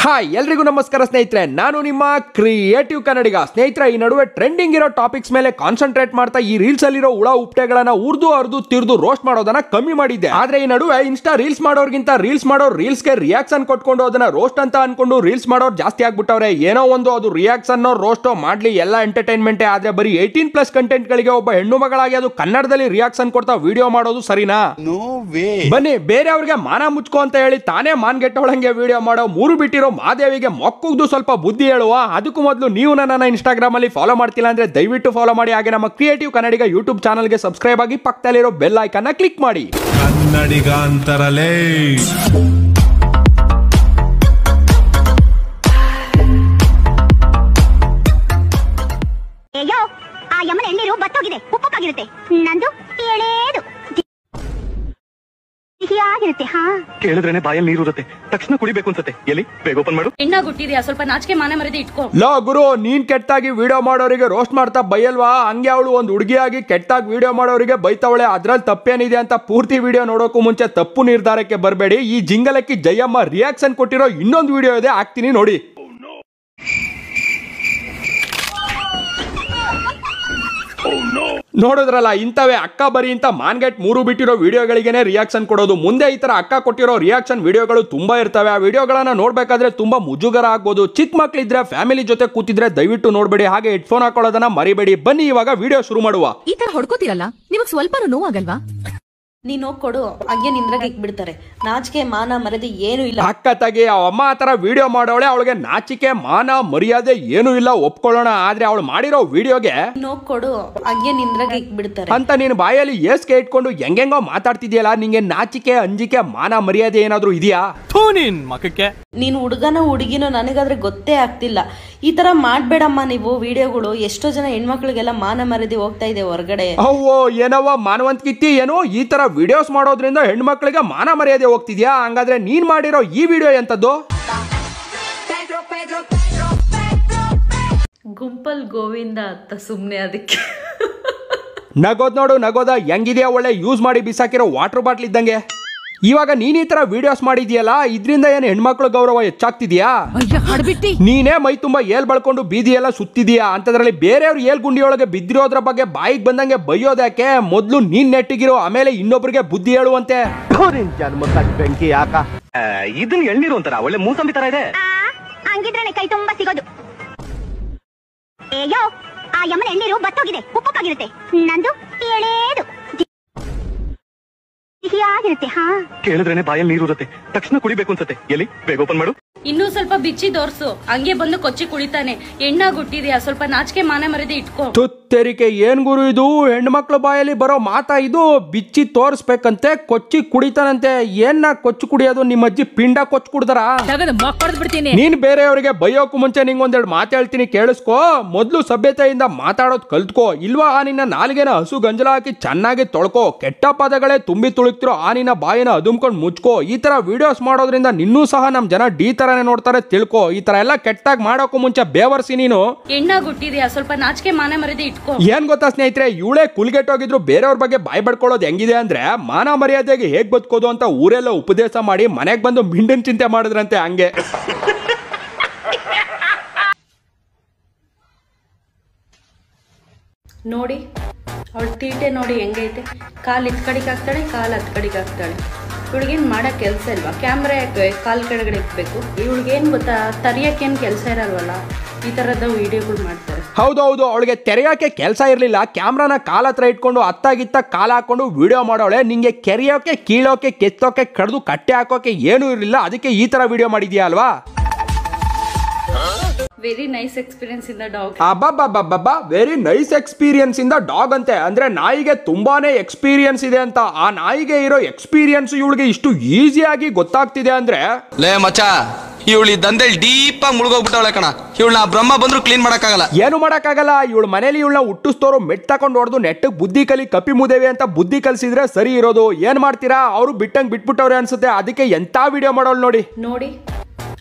Hi ಎಲ್ರಿಗೂ ನಮಸ್ಕಾರ ಸ್ನೇಹಿತರೆ, ನಾನು ನಿಮ್ಮ ಕ್ರಿಯೇಟಿವ್ ಕನ್ನಡಿಗ. ಸ್ನೇಹಿತರೆ, ಈ ನಡುವೆ ಟ್ರೆಂಡಿಂಗ್ ಇರೋ ಟಾಪಿಕ್ಸ್ ಮೇಲೆ ಕಾನ್ಸಂಟ್ರೇಟ್ ಮಾಡ್ತಾ ಈ ರೀಲ್ಸ್ ಅಲ್ಲಿರೋ ಹುಳ ಉಪ್ಟೆಗಳನ್ನ ಉರ್ದು ಅರ್ದು ತಿರ್ದು ರೋಸ್ಟ್ ಮಾಡೋದನ್ನ ಕಮ್ಮಿ ಮಾಡಿದ್ದೆ. ಆದ್ರೆ ಈ ನಡುವೆ ಇನ್ಸ್ಟಾ ರೀಲ್ಸ್ ಮಾಡೋರ್ಗಿಂತ ರೀಲ್ಸ್ ಮಾಡೋರ್ ರೀಲ್ಸ್ಗೆ ರಿಯಾಕ್ಷನ್ ಕೊಟ್ಕೊಂಡು ಅದನ್ನ ರೋಸ್ಟ್ ಅಂತ ಅನ್ಕೊಂಡು ರೀಲ್ಸ್ ಮಾಡೋರು ಜಾಸ್ತಿ ಆಗ್ಬಿಟ್ಟವ್ರೆ. ಏನೋ ಒಂದು ಅದು ರಿಯಾಕ್ಷನ್ ರೋಸ್ಟ್ ಮಾಡ್ಲಿ, ಎಲ್ಲ ಎಂಟರ್ಟೈನ್ಮೆಂಟ್. ಆದ್ರೆ ಬರೀ 18+ ಕಂಟೆಂಟ್ ಗಳಿಗೆ ಒಬ್ಬ ಹೆಣ್ಣು ಮಗಳಾಗಿ ಅದು ಕನ್ನಡದಲ್ಲಿ ರಿಯಾಕ್ಷನ್ ಕೊಡ್ತಾ ವಿಡಿಯೋ ಮಾಡೋದು ಸರಿನಾ? ಬನ್ನಿ, ಬೇರೆಯವ್ರಿಗೆ ಮಾನ ಮುಚ್ಕೋ ಅಂತ ಹೇಳಿ ತಾನೇ ಮಾನ್ಗೆಟ್ಟವಳಂಗೆ ವಿಡಿಯೋ ಮಾಡೋ ಮೂರು ಬಿಟ್ಟಿರೋ ಮಾದೇವಿಗೆ ಮೊಕ್ಕುಗ್ದು ಸ್ವಲ್ಪ ಬುದ್ಧಿ ಹೇಳುವ. ಅದಕ್ಕೂ ಮೊದಲು ನೀವು ನನ್ನ ಇನ್ಸ್ಟಾಗ್ರಾಮ್ ಅಲ್ಲಿ ಫಾಲೋ ಮಾಡ್ತಿಲ್ಲ ಅಂದ್ರೆ ದಯವಿಟ್ಟು ಫಾಲೋ ಮಾಡಿ. ಹಾಗೆ ನಮ್ಮ ಕ್ರಿಯೇಟಿವ್ ಕನ್ನಡಿಗ ಯೂಟ್ಯೂಬ್ ಚಾನಲ್ಗೆ ಸಬ್ಸ್ಕ್ರೈಬ್ ಆಗಿ ಪಕ್ಕದಲ್ಲಿರೋ ಬೆಲ್ ಐಕಾನ್ ಕ್ಲಿಕ್ ಮಾಡಿ. ಕನ್ನಡಿಗ ಅಂತರಲೇ ಅಯ್ಯೋ, ಆ ಯಮನ ಎಣ್ಣೀರು ಬತ್ತೋಗಿದೆ, ಉಪ್ಪಕ್ಕಾಗಿರುತ್ತೆ. ನಂದು ಎಳೆದು ಸಿಹಿಯಾಗಿರುತ್ತೆ. ಹಾ, ಕೇಳಿದ್ರೇನೆ ಬಾಯಲ್ಲಿ ನೀರು ಇರುತ್ತೆ, ತಕ್ಷಣ ಕುಡಿಬೇಕು ಅನ್ಸುತ್ತೆ. ಎಲ್ಲಿ ಬೇಗ ಓಪನ್ ಮಾಡು. ಹೆಣ್ಣಾಗುಟ್ಟಿದ್ಯಾ, ಸ್ವಲ್ಪ ನಾಚಿಕೆ ಮಾನ ಮರ್ಯಾದೆ ಇಟ್ಕೋ. ಲೋ ಗುರು, ನೀನ್ ಕೆಟ್ಟಾಗಿ ವಿಡಿಯೋ ಮಾಡೋರಿಗೆ ರೋಸ್ಟ್ ಮಾಡ್ತಾ ಬೈಯಲ್ವಾ? ಹಂಗೆ ಅವಳು ಒಂದು ಹುಡುಗಿಯಾಗಿ ಕೆಟ್ಟಾಗಿ ವಿಡಿಯೋ ಮಾಡೋರಿಗೆ ಬೈತಾವಳೆ. ಅದ್ರಲ್ಲಿ ತಪ್ಪೇನಿದೆ ಅಂತ ಪೂರ್ತಿ ವಿಡಿಯೋ ನೋಡೋಕ್ಕೂ ಮುಂಚೆ ತಪ್ಪು ನಿರ್ಧಾರಕ್ಕೆ ಬರಬೇಡಿ. ಈ ಜಿಂಗಲಕ್ಕಿ ಜಯಮ್ಮ ರಿಯಾಕ್ಷನ್ ಕೊಟ್ಟಿರೋ ಇನ್ನೊಂದು ವಿಡಿಯೋ ಇದೆ, ಹಾಕ್ತೀನಿ ನೋಡಿ. ನೋಡಿದ್ರಲ್ಲ, ಇಂಥವೇ ಅಕ್ಕ ಬರಿ ಅಂತ ಮಾನ್ಗೆಟ್ ಮೂರು ಬಿಟ್ಟಿರೋ ವಿಡಿಯೋಗಳಿಗೇನೆ ರಿಯಾಕ್ಷನ್ ಕೊಡೋದು. ಮುಂದೆ ಈ ತರ ಅಕ್ಕ ಕೊಟ್ಟಿರೋ ರಿಯಾಕ್ಷನ್ ವಿಡಿಯೋಗಳು ತುಂಬಾ ಇರ್ತವೆ. ಆ ವಿಡಿಯೋಗಳನ್ನ ನೋಡ್ಬೇಕಾದ್ರೆ ತುಂಬಾ ಮುಜುಗರ ಆಗ್ಬೋದು. ಚಿಕ್ಕ ಮಕ್ಳಿದ್ರೆ ಫ್ಯಾಮಿಲಿ ಜೊತೆ ಕೂತಿದ್ರೆ ದಯವಿಟ್ಟು ನೋಡ್ಬೇಡಿ. ಹಾಗೆ ಹೆಡ್ಫೋನ್ ಹಾಕೊಳ್ಳೋದನ್ನ ಮರಿಬೇಡಿ. ಬನ್ನಿ ಇವಾಗ ವಿಡಿಯೋ ಶುರು ಮಾಡುವ. ಈ ತರ ಹೊಡ್ಕೋತಿರಲ್ಲ, ನಿಮಗ್ ಸ್ವಲ್ಪ ನೋವಾಗಲ್ವಾ? ನೀನು ಕೊಡು, ಹಂಗೆ ನಿಂದ್ರಾಗ ಇಕ್ಬಿಡ್ತಾರೆ. ನಾಚಿಕೆ ಮಾನ ಮರ್ಯಾದೆ ಏನು ಇಲ್ಲ. ಅಕ್ಕ ತಗಿ, ಅಮ್ಮ ಆ ತರ ವಿಡಿಯೋ ಮಾಡೋಳೆ, ಅವಳಿಗೆ ನಾಚಿಕೆ ಮಾನ ಮರ್ಯಾದೆ ಏನು ಇಲ್ಲ, ಒಪ್ಕೊಳ್ಳೋಣ. ಆದ್ರೆ ಅವಳು ಮಾಡಿರೋ ವಿಡಿಯೋಗೆ ನೀನು ಕೊಡು, ಹಂಗೆ ನಿಂದ್ರಾಗ ಇಕ್ಬಿಡ್ತಾರೆ ಅಂತ ನೀನು ಬಾಯಲ್ಲಿ ಏಸ್ಗೆ ಇಟ್ಕೊಂಡು ಹೆಂಗೆಂಗೋ ಮಾತಾಡ್ತಿದ್ಯಲ್ಲ. ನಿಂಗೆ ನಾಚಿಕೆ ಅಂಜಿಕೆ ಮಾನ ಮರ್ಯಾದೆ ಏನಾದ್ರೂ ಇದೆಯಾ? ನೀನು ಹುಡುಗನೋ ಹುಡುಗಿನೋ ನನಗಾದ್ರೆ ಗೊತ್ತೇ ಆಗ್ತಿಲ್ಲ. ಈ ತರ ಮಾಡ್ಬೇಡಮ್ಮ ನೀವು ವಿಡಿಯೋಗಳು. ಎಷ್ಟೋ ಜನ ಹೆಣ್ಮಕ್ಳಿಗೆಲ್ಲ ಮಾನ ಮರ್ಯಾದೆ ಹೋಗ್ತಾ ಇದೆ ಹೊರಗಡೆ. ಅವ್ವೋ, ಏನವ ಮಾನವಂತಿಕೆ ಏನು? ಈ ತರ ವಿಡಿಯೋಸ್ ಮಾಡೋದ್ರಿಂದ ಹೆಣ್ಮಕ್ಳಿಗೆ ಮಾನ ಮರ್ಯಾದೆ ಹೋಗ್ತಿದ್ಯಾ? ಹಂಗಾದ್ರೆ ನೀನ್ ಮಾಡಿರೋ ಈ ವಿಡಿಯೋ ಎಂತದ್ದು? ಗುಂಪಲ್ ಗೋವಿಂದ ಅಂತ ಸುಮ್ನೆ ಅದಕ್ಕೆ ನಗೋದ್ ನೋಡು, ನಗೋದ ಹೆಂಗಿದ್ಯಾ? ಒಳ್ಳೆ ಯೂಸ್ ಮಾಡಿ ಬಿಸಾಕಿರೋ ವಾಟರ್ ಬಾಟ್ಲ್ ಇದ್ದಂಗೆ. ಇವಾಗ ನೀನ್ ಈ ತರ ವಿಡಿಯೋಸ್ ಮಾಡಿದ್ಯಲ್ಲ, ಇದ್ರಿಂದ ಏನ್ ಹೆಣ್ಮಕ್ಳು ಗೌರವ ಹೆಚ್ಚಾಗ್ತಿದ್ಯಾ? ನೀನೇ ಮೈ ತುಂಬಾ ಏಲ್ ಬಳ್ಕೊಂಡು ಬೀದಿ ಎಲ್ಲ ಸುತ್ತಿದ್ಯಾ. ಅಂತದ್ರಲ್ಲಿ ಬೇರೆಯವ್ರು ಏಲ್ ಗುಂಡಿಯೊಳಗೆ ಬಿದ್ದಿರೋದ್ರ ಬಗ್ಗೆ ಬಾಯಿಗೆ ಬಂದಂಗೆ ಬೈಯೋದಕ್ಕೆ? ಮೊದ್ಲು ನೀನ್ ನೆಟ್ಟಿಗಿರೋ, ಆಮೇಲೆ ಇನ್ನೊಬ್ರಿಗೆ ಬುದ್ಧಿ ಹೇಳುವಂತೆ. ಬೆಂಕಿ ಯಾಕ? ಇದನ್ನ ಎಳ್ನೀರು ಅಂತಾರ, ಒಳ್ಳೆ ಮೂಸಂಬಿ ತರ ಇದೆ. ಹಂಗಿದ್ರೇನೆ ಕೈ ತುಂಬಾ ಸಿಗೋದು. ಅಯ್ಯೋ, ಆ ಯಮನ ಎಣ್ಣೀರು ಬತ್ತೋಗಿದೆ, ಉಪ್ಪಕ್ಕಾಗಿರುತ್ತೆ. ನಂದು ಎಳೆದು ಸಿಹಿಯಾಗಿರುತ್ತೆ. ಹಾ, ಕೇಳಿದ್ರೇನೆ ಬಾಯಲ್ಲಿ ನೀರು ಇರುತ್ತೆ, ತಕ್ಷಣ ಕುಡಿಬೇಕು ಅನ್ಸುತ್ತೆ. ಎಲ್ಲಿ ಬೇಗ ಓಪನ್ ಮಾಡು. ಇನ್ನೂ ಸ್ವಲ್ಪ ಬಿಚ್ಚಿ ತೋರ್ಸು. ಹಂಗೆ ಬಂದು ಕೊಚ್ಚಿ ಕುಳಿತಾನೆ. ಹೆಣ್ಣಾಗುಟ್ಟಿದ್ಯಾ, ಸ್ವಲ್ಪ ನಾಚಿಕೆ ಮಾನ ಮರ್ಯಾದೆ ಇಟ್ಕೋ. ತುತ್ತೇರಿಕೆ ಏನ್ ಗುರು ಇದು? ಹೆಣ್ಮಕ್ಳ ಬಾಯಲ್ಲಿ ಬರೋ ಮಾತಾ ಇದು? ಬಿಚ್ಚಿ ತೋರಿಸ್ಬೇಕಂತೆ, ಕೊಚ್ಚಿ ಕುಡಿತಾನಂತೆ. ಏನ್ನ ಕೊಚ್ಚು ಕುಡಿಯೋದು? ನಿಮ್ಮ ಅಜ್ಜಿ ಪಿಂಡ ಕೊಚ್ಚು ಕುಡ್ದಾರ? ನೀನ್ ಬೇರೆಯವರಿಗೆ ಬೈಯೋಕು ಮುಂಚೆ ನಿಂಗೊಂದೆರಡು ಮಾತು ಹೇಳ್ತೀನಿ, ಕೇಳಿಸ್ಕೋ. ಮೊದ್ಲು ಸಭ್ಯತೆಯಿಂದ ಮಾತಾಡೋದ್ ಕಲ್ತ್ಕೋ. ಇಲ್ವಾ ಆ ನಿನ್ನ ನಾಲ್ಗೆನ ಹಸು ಗಂಜಲ ಹಾಕಿ ಚೆನ್ನಾಗಿ ತೊಳ್ಕೋ. ಕೆಟ್ಟ ಪದಗಳೇ ತುಂಬಿ ತುಳುಕ್ತಿರೋ ಆ ನಿನ್ನ ಬಾಯಿನ ಅದುಮ್ಕೊಂಡ್ ಮುಚ್ಕೋ. ಈ ತರ ವಿಡಿಯೋಸ್ ಮಾಡೋದ್ರಿಂದ ನಿನ್ನೂ ಸಹ ನಮ್ ಜನ ಡಿ ತರ ನೋಡ್ತಾರೆ, ತಿಳ್ಕೋ. ಈ ತರ ಎಲ್ಲ ಕೆಟ್ಟಾಗಿ ಮಾಡೋಕು ಮುಂಚೆ ಬೇವರ್ಸಿ ನೀನು. ಹೆಣ್ಣಾಗುಟ್ಟಿದ್ಯಾ, ಸ್ವಲ್ಪ ನಾಚಿಕೆ ಮಾನ ಮರ್ಯಾದೆ ಇಟ್ಕೋ. ಏನ್ ಗೊತ್ತಾ ಸ್ನೇಹಿತರೆ, ಇವಳೇ ಕುಲ್ಗೆಟ್ಟೋಗಿದ್ರು ಬೇರೆಯವ್ರ ಬಗ್ಗೆ ಬಾಯ್ ಬಡ್ಕೊಳ್ಳೋದು ಹೆಂಗಿದೆ ಅಂದ್ರೆ, ಮಾನ ಮರ್ಯಾದೆಗೆ ಹೇಗ್ ಬದುಕೋದು ಅಂತ ಊರೆಲ್ಲ ಉಪದೇಶ ಮಾಡಿ ಮನೆಗ್ ಬಂದು ಮಿಂಡನ್ ಚಿಂತೆ ಮಾಡಿದ್ರಂತೆ. ಹಂಗೆ ನೋಡಿ ಅವಳು ತೀಟೆ ನೋಡಿ ಹೆಂಗೈತೆ. ಕಾಲು ಇತ್ ಕಡೆಗೆ ಹಾಕ್ತಾಳೆ, ಕಾಲು ಹತ್ ಕಡೆಗೆ ಹಾಕ್ತಾಳೆ. ಇವಳಿಗೇನು ಮಾಡೋ ಕೆಲಸ ಇಲ್ವಾ? ಕ್ಯಾಮ್ರಾ ಯಾಕೆ ಕಾಲು ಕೆಳಗಡೆ ಇಕ್ಬೇಕು? ಇವಳಿಗೇನು ಗೊತ್ತಾ, ತರಿಯಕ್ಕೇನು ಕೆಲಸ ಇರಲ್ವಲ್ಲ, ಈ ಥರದ ವಿಡಿಯೋಗಳು ಮಾಡ್ತಾರೆ. ಹೌದೌದು, ಅವಳಿಗೆ ತೆರೆಯೋಕೆ ಕೆಲಸ ಇರಲಿಲ್ಲ. ಕ್ಯಾಮ್ರಾನ ಕಾಲ ಹತ್ರ ಇಟ್ಕೊಂಡು ಅತ್ತಾಗಿತ್ತ ಕಾಲ ಹಾಕೊಂಡು ವಿಡಿಯೋ ಮಾಡೋಳೆ. ನಿಂಗೆ ಕೆರೆಯೋಕೆ, ಕೀಳೋಕೆ, ಕೆತ್ತೋಕೆ, ಕಡ್ದು ಕಟ್ಟೆ ಹಾಕೋಕೆ ಏನೂ ಇರಲಿಲ್ಲ. ಅದಕ್ಕೆ ಈ ತರ ವಿಡಿಯೋ ಮಾಡಿದ್ಯಾ ಅಲ್ವಾ? Very nice experience in the dog. ಅಬ್ಬಬ್ಬಬ್ಬಬ್ಬ, very nice experience in the dog ಅಂತೆ. ಅಂದ್ರೆ ನಾಯಿಗೆ ತುಂಬಾನೇ ಎಕ್ಸ್ಪೀರಿಯನ್ಸ್ ಇದೆ ಅಂತ. ಆ ನಾಯಿಗೆ ಇರೋ ಎಕ್ಸ್ಪೀರಿಯನ್ಸ್ ಇವಳಿಗೆ ಇಷ್ಟು ಈಸಿಯಾಗಿ ಗೊತ್ತಾಗ್ತಿದೆ ಅಂದ್ರೆ, ಲೇ ಮಚ್ಚ, ಇವಳು ದಂಧೆಲ್ ಡೀಪ್ ಆಗಿ ಮುಳುಗೋಗ್ಬಿಟ್ಟವಳೆ ಕಣ. ಇವಳನ್ನ ಬ್ರಹ್ಮ ಬಂದ್ರು ಕ್ಲೀನ್ ಮಾಡಕ್ಕಾಗಲ್ಲ. ಏನು ಮಾಡಕ್ಕಾಗಲ್ಲ. ಇವಳು ಮನೇಲಿ ಇವಳನ್ನ ಹುಟ್ಟಿಸ್ತೋರು ಮೆಟ್ ತಕೊಂಡು ಹೊಡೆದು ನೆಟ್ಟಗ್ ಬುದ್ಧಿ ಕಲಿ, ಕಪಿ ಮುದೇವಿ ಅಂತ ಬುದ್ಧಿ ಕಲಿಸಿದ್ರೆ ಸರಿ ಇರೋದು. ಏನ್ ಮಾಡ್ತೀರಾ, ಅವರು ಬಿಟ್ಟಂಗ್ ಬಿಟ್ಬಿಟ್ಟವ್ರೆ ಅನ್ಸುತ್ತೆ. ಅದಕ್ಕೆ ಎಂತ ವಿಡಿಯೋ ಮಾಡೋಳು ನೋಡಿ. ನೋಡಿ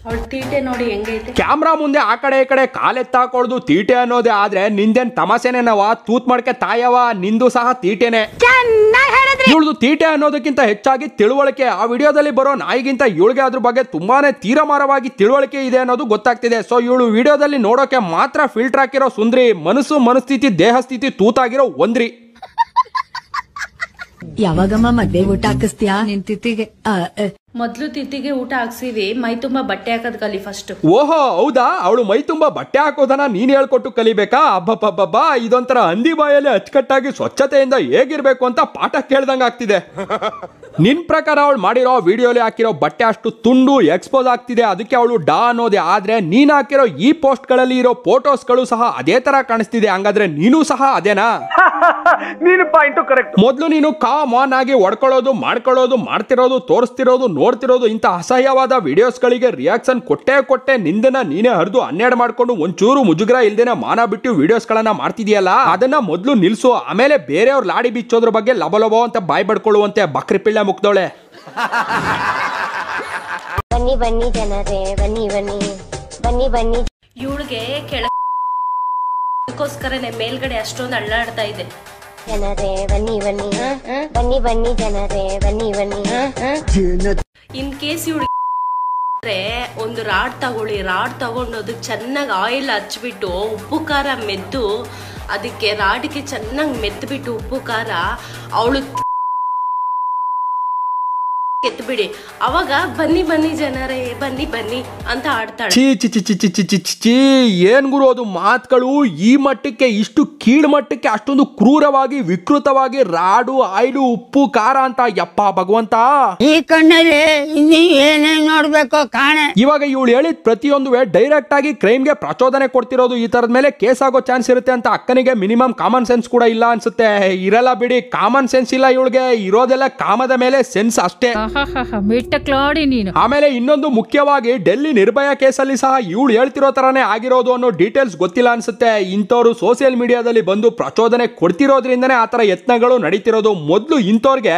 ಅವಳು ತೀಟೆ ನೋಡಿ ಹೆಂಗೈತೆ. ಕ್ಯಾಮ್ರಾ ಮುಂದೆ ಆ ಕಡೆ ಈ ಕಡೆ ಕಾಲೆತ್ತಾಕೊಳ್ದು ತೀಟೆ ಅನ್ನೋದೇ. ಆದ್ರೆ ನಿಂದೇನ್ ತಮಾಷೆನೇನವ? ತೂತ್ ಮಾಡ್ಕೆ ತಾಯವ, ನಿಂದು ಸಹ ತೀಟೆನೆ. ಚೆನ್ನಾಗಿ ಹೇಳಿದ್ರಿ. ಇವಳದು ತೀಟೆ ಅನ್ನೋದಕ್ಕಿಂತ ಹೆಚ್ಚಾಗಿ ತಿಳುವಳಿಕೆ. ಆ ವಿಡಿಯೋದಲ್ಲಿ ಬರೋ ನಾಯಿಗಿಂತ ಇವಳಿಗೆ ಅದ್ರ ಬಗ್ಗೆ ತುಂಬಾನೇ ತೀರಮಾರವಾಗಿ ತಿಳುವಳಿಕೆ ಇದೆ ಅನ್ನೋದು ಗೊತ್ತಾಗ್ತಿದೆ. ಸೊ ಇವಳು ವಿಡಿಯೋದಲ್ಲಿ ನೋಡೋಕೆ ಮಾತ್ರ ಫಿಲ್ಟರ್ ಹಾಕಿರೋ ಸುಂದ್ರಿ, ಮನಸ್ಥಿತಿ ದೇಹ ಸ್ಥಿತಿ ತೂತಾಗಿರೋ ಒಂದ್ರಿ. ಯಾವಾಗಮ್ಮ ಮದ್ವೆ ಊಟ ಹಾಕಿಸ್ತೀಯಾ ನಿನ್ ತಿಥಿಗೆ? ಮೊದ್ಲು ತಿಥಿಗೆ ಊಟ ಹಾಕ್ಸಿವಿ, ಮೈ ತುಂಬಾ ಬಟ್ಟೆ ಹಾಕೋದ್ ಕಲಿ ಫಸ್ಟ್. ಓಹೋ ಹೌದಾ, ಅವಳು ಮೈ ತುಂಬಾ ಬಟ್ಟೆ ಹಾಕೋದನ್ನ ನೀನ್ ಹೇಳ್ಕೊಟ್ಟು ಕಲಿಬೇಕಾ? ಅಬ್ಬಬ್ಬಬ್ಬಾ, ಇದೊಂಥರ ಹಂದಿ ಬಾಯಲ್ಲಿ ಅಚ್ಚುಕಟ್ಟಾಗಿ ಸ್ವಚ್ಛತೆಯಿಂದ ಹೇಗಿರ್ಬೇಕು ಅಂತ ಪಾಠ ಕೇಳ್ದಂಗ ಆಗ್ತಿದೆ. ನಿನ್ ಪ್ರಕಾರ ಅವಳು ಮಾಡಿರೋ ವಿಡಿಯೋಲಿ ಹಾಕಿರೋ ಬಟ್ಟೆ ಅಷ್ಟು ತುಂಡು ಎಕ್ಸ್ಪೋಸ್ ಆಗ್ತಿದೆ, ಅದಕ್ಕೆ ಅವಳು ಡಾ ಅನ್ನೋದೇ. ಆದ್ರೆ ನೀನ್ ಹಾಕಿರೋ ಈ ಪೋಸ್ಟ್ ಗಳಲ್ಲಿ ಇರೋ ಫೋಟೋಸ್ಗಳು ಸಹ ಅದೇ ತರ ಕಾಣಿಸ್ತಿದೆ. ಹಂಗಾದ್ರೆ ನೀನು ಸಹ ಅದೇನಾ? ನೀನು ಪಾಯಿಂಟ್ ಕರೆಕ್ಟ್. ಮೊದ್ಲು ನೀನು ಕಾಮನ್ ಆಗಿ ಹೊಡ್ಕೊಳ್ಳೋದು, ಮಾಡ್ಕೊಳ್ಳೋದು, ಮಾಡ್ತಿರೋದು, ತೋರಿಸ್ತಿರೋದು, ನೋಡ್ತಿರೋದು, ಇಂತ ಅಸಹ್ಯವಾದ ವಿಡಿಯೋಸ್ಗಳಿಗೆ ರಿಯಾಕ್ಷನ್ ಕೊಟ್ಟೆ ನಿಂದನ ನೀನೇ ಹರಿದು 12 ಮಾಡ್ಕೊಂಡು ಒಂಚೂರು ಮುಜುಗರ ಇಲ್ದೇನೆ ಮಾನ ಬಿಟ್ಟು ವಿಡಿಯೋಸ್ ಗಳನ್ನ ಮಾಡ್ತಿದ್ಯಲ್ಲ, ಅದನ್ನ ಮೊದ್ಲು ನಿಲ್ಸು. ಆಮೇಲೆ ಬೇರೆಯವ್ರ ಲಾಡಿ ಬಿಚ್ಚೋದ್ರ ಬಗ್ಗೆ ಲಬಲಬೋ ಅಂತ ಬಾಯ್ ಬಡ್ಕೊಳ್ಳುವಂತೆ ಬಕ್ರಿ ಪಿಳ್ಳೆ ಮುಗ್ದೋಳೆ. ಬನ್ನಿ ಬನ್ನಿ ಜನರೇ, ಬನ್ನಿ ಬನ್ನಿ ಬನ್ನಿ ಬನ್ನಿ. ಇವಳಿಗೆ ಕೆಳಗೋಸ್ಕರನೇ ಮೇಲ್ಗಡೆ ಅಷ್ಟೊಂದು ಅಳ್ಳಾಡ್ತಾ ಇದೆ. ಜನರೇ ಬನ್ನಿ ಬನ್ನಿ ಬನ್ನಿ ಬನ್ನಿ ಜನರೇ ಬನ್ನಿ ಬನ್ನಿ. ಇನ್ ಕೇಸ್ ಇವಳಿಗೆ ಒಂದು ರಾಡ್ ತಗೊಳ್ಳಿ, ರಾಡ್ ತಗೊಂಡು ಅದಕ್ಕೆ ಚೆನ್ನಾಗಿ ಆಯಿಲ್ ಹಚ್ಬಿಟ್ಟು ಉಪ್ಪು ಖಾರ ಮೆದ್ದು, ಅದಕ್ಕೆ ರಾಡಿಗೆ ಚೆನ್ನಾಗಿ ಮೆದ್ಬಿಟ್ಟು ಉಪ್ಪು ಖಾರ ಅವಳು ಎತ್ಬಿಡಿ, ಅವಾಗ ಬನ್ನಿ ಬನ್ನಿ ಜನರೇ ಬನ್ನಿ ಬನ್ನಿ ಅಂತ ಆಡ್ತಾಳೆ. ಚೀ ಚಿ ಚಿ ಚಿ ಚಿ ಚಿ ಚಿ ಚಿ ಚಿ, ಏನ್ ಗುರು ಅದು ಮಾತುಗಳು? ಈ ಮಟ್ಟಕ್ಕೆ, ಇಷ್ಟು ಕೀಳ್ ಮಟ್ಟಕ್ಕೆ ಅಷ್ಟೊಂದು ಕ್ರೂರವಾಗಿ ವಿಕೃತವಾಗಿ ರಾಡು ಆಯ್ಲು ಉಪ್ಪು ಖಾರ ಅಂತ, ಯಪ್ಪ ಭಗವಂತ. ಈ ಕಣ್ಣಲ್ಲಿ ಇನ್ನೀ ಏನೇನ್ ನೋಡ್ಬೇಕು ಕಾಣೆ. ಇವಾಗ ಇವಳು ಹೇಳಿದ ಪ್ರತಿಯೊಂದು ಡೈರೆಕ್ಟ್ ಆಗಿ ಕ್ರೈಮ್ಗೆ ಪ್ರಚೋದನೆ ಕೊಡ್ತಿರೋದು. ಈ ತರದ ಮೇಲೆ ಕೇಸ್ ಆಗೋ ಚಾನ್ಸ್ ಇರುತ್ತೆ ಅಂತ ಅಕ್ಕನಿಗೆ ಮಿನಿಮಮ್ ಕಾಮನ್ ಸೆನ್ಸ್ ಕೂಡ ಇಲ್ಲ ಅನ್ಸುತ್ತೆ. ಇರಲ್ಲ ಬಿಡಿ, ಕಾಮನ್ ಸೆನ್ಸ್ ಇಲ್ಲ ಇವಳಿಗೆ, ಇರೋದೆಲ್ಲ ಕಾಮದ ಮೇಲೆ ಸೆನ್ಸ್ ಅಷ್ಟೇ. ಆಮೇಲೆ ಇನ್ನೊಂದು ಮುಖ್ಯವಾಗಿ ಡೆಲ್ಲಿ ನಿರ್ಭಯ ಕೇಸಲ್ಲಿ ಸಹ ಇವಳು ಹೇಳ್ತಿರೋ ತರಾನೇ ಆಗಿರೋದು ಅನ್ನೋ ಡೀಟೇಲ್ಸ್ ಗೊತ್ತಿಲ್ಲ ಅನ್ಸುತ್ತೆ. ಇಂಥವ್ರು ಸೋಷಿಯಲ್ ಮೀಡಿಯಾದಲ್ಲಿ ಬಂದು ಪ್ರಚೋದನೆ ಕೊಡ್ತಿರೋದ್ರಿಂದನೇ ಆತರ ಯತ್ನಗಳು ನಡೀತಿರೋದು. ಮೊದ್ಲು ಇಂಥವ್ರಿಗೆ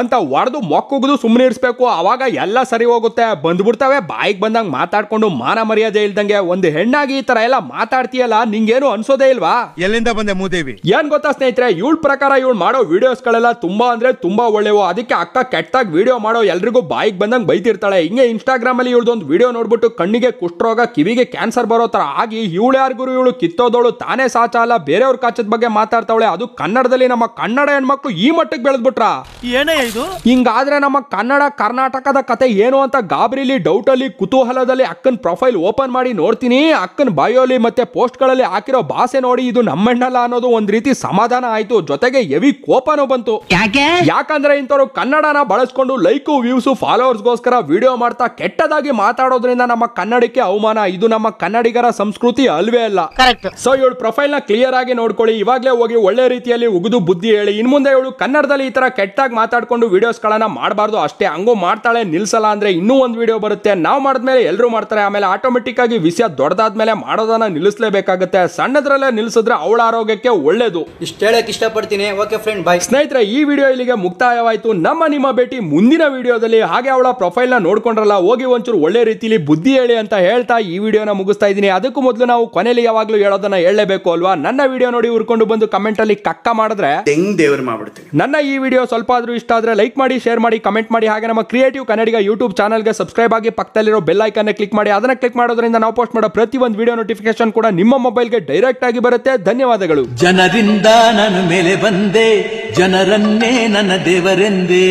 ಅಂತ ಹೊಡೆದು ಮೊಕ್ಕುಗುದು ಸುಮ್ಮನೆ ಇರಿಸ್ಬೇಕು, ಅವಾಗ ಎಲ್ಲ ಸರಿ ಹೋಗುತ್ತೆ. ಬಂದ್ಬಿಡ್ತಾವೆ ಬಾಯಿಗೆ ಬಂದಂಗ್ ಮಾತಾಡ್ಕೊಂಡು ಮಾನ ಮರ್ಯಾದೆ ಇಲ್ದಂಗೆ. ಒಂದು ಹೆಣ್ಣಾಗಿ ಈ ತರ ಎಲ್ಲ ಮಾತಾಡ್ತೀಯಲ್ಲ, ನಿಂಗೇನು ಅನ್ಸೋದೇ ಇಲ್ವಾ? ಎಲ್ಲಿಂದ ಬಂದೆ ಮೂದೇವಿ? ಏನ್ ಗೊತ್ತಾ ಸ್ನೇಹಿತರೆ, ಇವಳ ಪ್ರಕಾರ ಇವಳು ಮಾಡೋ ವಿಡಿಯೋಸ್ ಗಳೆಲ್ಲ ತುಂಬಾ ಅಂದ್ರೆ ತುಂಬಾ ಒಳ್ಳೆವು. ಅದಕ್ಕೆ ಅಕ್ಕ ಕೆಟ್ಟಾಗಿ ವಿಡಿಯೋ ಮಾಡೋ ಎಲ್ರಿಗೂ ಬಾಯಿಗೆ ಬಂದಂಗ್ ಬೈತಿರ್ತಾಳೆ. ಹಿಂಗೆ ಇನ್ಸ್ಟಾಗ್ರಾಮ್ ಅಲ್ಲಿ ಇವಳದೊಂದು ವಿಡಿಯೋ ನೋಡ್ಬಿಟ್ಟು ಕಣ್ಣಿಗೆ ಕುಷ್ಠರೋಗ, ಕಿವಿಗೆ ಕ್ಯಾನ್ಸರ್ ಬರೋ ತರ ಆಗಿ ಇವಳು ಯಾರಿಗೂ ಇವಳು ಕಿತ್ತೋದವಳು, ತಾನೇ ಸಾಚ ಅಲ್ಲ, ಬೇರೆಯವ್ರ ಕಾಚದ ಬಗ್ಗೆ ಮಾತಾಡ್ತಾವಳೆ. ಅದು ಕನ್ನಡದಲ್ಲಿ. ನಮ್ಮ ಕನ್ನಡ ಹೆಣ್ಮಕ್ಳು ಈ ಮಟ್ಟಕ್ಕೆ ಬೆಳೆದ್ಬಿಟ್ರ. ಹಿಂಗಾದ್ರೆ ನಮ್ಮ ಕನ್ನಡ ಕರ್ನಾಟಕದ ಕತೆ ಏನು ಅಂತ ಗಾಬರಿಲಿ, ಡೌಟ್ ಅಲ್ಲಿ, ಕುತೂಹಲದಲ್ಲಿ ಅಕ್ಕನ್ ಪ್ರೊಫೈಲ್ ಓಪನ್ ಮಾಡಿ ನೋಡ್ತೀನಿ. ಅಕ್ಕನ್ ಬಯೋಲಿ ಮತ್ತೆ ಪೋಸ್ಟ್ ಗಳಲ್ಲಿ ಹಾಕಿರೋ ಭಾಷೆ ನೋಡಿ ಇದು ನಮ್ಮೆಣ್ಣಲ್ಲ ಅನ್ನೋದು ಒಂದ್ ರೀತಿ ಸಮಾಧಾನ ಆಯ್ತು. ಜೊತೆಗೆ ಹೆವಿ ಕೋಪನೂ ಬಂತು. ಯಾಕಂದ್ರೆ ಇಂಥವ್ರು ಕನ್ನಡನ ಬಳಸ್ಕೊಂಡು ಲೈಕು, ವ್ಯೂಸ್, ಫಾಲೋವರ್ಸ್ ಗೋಸ್ಕರ ವಿಡಿಯೋ ಮಾಡ್ತಾ ಕೆಟ್ಟದಾಗಿ ಮಾತಾಡೋದ್ರಿಂದ ನಮ್ಮ ಕನ್ನಡಕ್ಕೆ ಅವಮಾನ. ಇದು ನಮ್ಮ ಕನ್ನಡಿಗರ ಸಂಸ್ಕೃತಿ ಅಲ್ವೇ ಅಲ್ಲ. ಸೊ ಇವಳು ಪ್ರೊಫೈಲ್ ನ ಕ್ಲಿಯರ್ ಆಗಿ ನೋಡ್ಕೊಳ್ಳಿ. ಇವಾಗ್ಲೇ ಹೋಗಿ ಒಳ್ಳೆ ರೀತಿಯಲ್ಲಿ ಉಗಿದು ಬುದ್ಧಿ ಹೇಳಿ. ಇನ್ ಮುಂದೆ ಇವಳು ಕನ್ನಡದಲ್ಲಿ ಈ ತರ ಕೆಟ್ಟಾಗಿ ಮಾತಾಡ್ಕೊಂಡು ವಿಡಿಯೋಸ್ ಗಳನ್ನ ಮಾಡಬಾರ್ದು ಅಷ್ಟೇ. ಹಂಗೂ ಮಾಡ್ತಾಳೆ, ನಿಲ್ಸಲ್ಲ ಅಂದ್ರೆ ಇನ್ನೂ ಒಂದು ವಿಡಿಯೋ ಬರುತ್ತೆ. ನಾವು ಮಾಡಿದ್ಮೇಲೆ ಎಲ್ಲರೂ ಮಾಡ್ತಾರೆ, ಆಮೇಲೆ ಆಟೋಮೆಟಿಕ್ ಆಗಿ ವಿಷಯ ದೊಡ್ಡದಾದ್ಮೇಲೆ ಮಾಡೋದನ್ನ ನಿಲ್ಲಿಸಲೇಬೇಕಾಗುತ್ತೆ. ಸಣ್ಣದ್ರಲ್ಲೇ ನಿಲ್ಸಿದ್ರೆ ಅವಳ ಆರೋಗ್ಯಕ್ಕೆ ಒಳ್ಳೇದು. ಇಷ್ಟ ಹೇಳಕ್ ಇಷ್ಟಪಡ್ತೀನಿ. ಓಕೆ ಫ್ರೆಂಡ್, ಬಾಯ್. ಸ್ನೇಹಿತರೆ, ಈ ವಿಡಿಯೋ ಇಲ್ಲಿಗೆ ಮುಕ್ತಾಯವಾಯ್ತು. ನಿಮ್ಮ ಭೇಟಿ ಮುಂದಿನ ವಿಡಿಯೋದಲ್ಲಿ. ಹಾಗೆ ಅವಳ ಪ್ರೊಫೈಲ್ ನ ನೋಡ್ಕೊಂಡ್ರಲ್ಲ, ಹೋಗಿ ಒಂಚೂರು ಒಳ್ಳೆ ರೀತಿಲಿ ಬುದ್ಧಿ ಹೇಳಿ ಅಂತ ಹೇಳ್ತಾ ಈ ವಿಡಿಯೋನ ಮುಗಿಸ್ತಾ ಇದ್ದೀನಿ. ಅದಕ್ಕೂ ಮೊದಲು ನಾವು ಕೊನೆಯಲ್ಲಿ ಯಾವಾಗ್ಲೂ ಹೇಳೋದನ್ನ ಹೇಳಲೇಬೇಕು ಅಲ್ವಾ? ನನ್ನ ವಿಡಿಯೋ ನೋಡಿ ಉರ್ಕೊಂಡು ಬಂದು ಕಮೆಂಟ್ ಅಲ್ಲಿ ಕಕ್ಕ ಮಾಡಿದ್ರೆ ನನ್ನ ಈ ವಿಡಿಯೋ ಸ್ವಲ್ಪ ಆದ್ರೂ ಇಷ್ಟ ಆದ್ರೆ ಲೈಕ್ ಮಾಡಿ, ಶೇರ್ ಮಾಡಿ, ಕಮೆಂಟ್ ಮಾಡಿ. ಹಾಗೆ ನಮ್ಮ ಕ್ರಿಯೇಟಿವ್ ಕನ್ನಡಿಗ ಯೂಟ್ಯೂಬ್ ಚಾನಲ್ಗೆ ಸಬ್ಸ್ಕ್ರೈಬ್ ಆಗಿ ಪಕ್ಕದಲ್ಲಿರೋ ಬೆಲ್ ಐಕಾನ್ ಕ್ಲಿಕ್ ಮಾಡಿ. ಅದನ್ನ ಕ್ಲಿಕ್ ಮಾಡೋದ್ರಿಂದ ನಾವು ಪೋಸ್ಟ್ ಮಾಡೋ ಪ್ರತಿ ಒಂದು ವಿಡಿಯೋ ನೋಟಿಫಿಕೇಶನ್ ಕೂಡ ನಿಮ್ಮ ಮೊಬೈಲ್ಗೆ ಡೈರೆಕ್ಟ್ ಆಗಿ ಬರುತ್ತೆ. ಧನ್ಯವಾದಗಳು. ಜನರಿಂದ ನನ್ನ ಮೇಲೆ ಬಂದೆ, ಜನರನ್ನೇ ನನ್ನ ದೇವರೆಂದೇ.